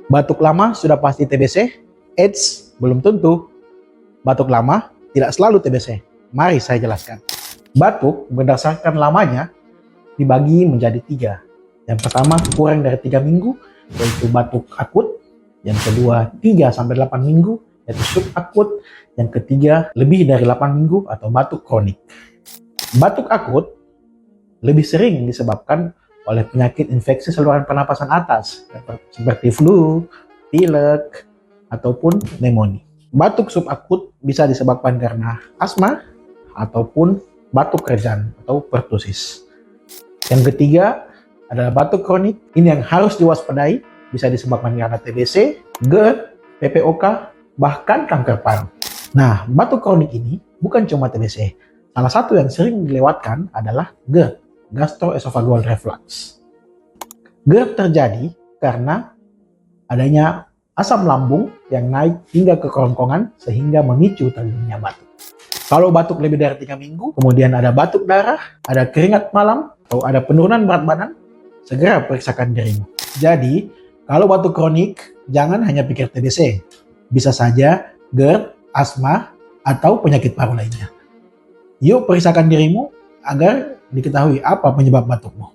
Batuk lama sudah pasti TBC? Eits, belum tentu. Batuk lama tidak selalu TBC. Mari saya jelaskan. Batuk berdasarkan lamanya dibagi menjadi 3. Yang pertama kurang dari 3 minggu, yaitu batuk akut. Yang kedua 3-8 minggu, yaitu subakut. Yang ketiga lebih dari 8 minggu atau batuk kronik. Batuk akut lebih sering disebabkan oleh penyakit infeksi saluran pernapasan atas seperti flu, pilek, ataupun pneumonia. Batuk subakut bisa disebabkan karena asma ataupun batuk kerjan atau pertusis. Yang ketiga adalah batuk kronik. Ini yang harus diwaspadai, bisa disebabkan karena TBC, GERD, PPOK, bahkan kanker paru. Nah, batuk kronik ini bukan cuma TBC. Salah satu yang sering dilewatkan adalah GERD, gastroesophageal reflux. GERD terjadi karena adanya asam lambung yang naik hingga ke kerongkongan sehingga memicu terjadinya batuk. Kalau batuk lebih dari 3 minggu, kemudian ada batuk darah, ada keringat malam, atau ada penurunan berat badan, segera periksakan dirimu. Jadi, kalau batuk kronik, jangan hanya pikir TBC. Bisa saja GERD, asma, atau penyakit paru lainnya. Yuk periksakan dirimu agar diketahui apa penyebab batukmu.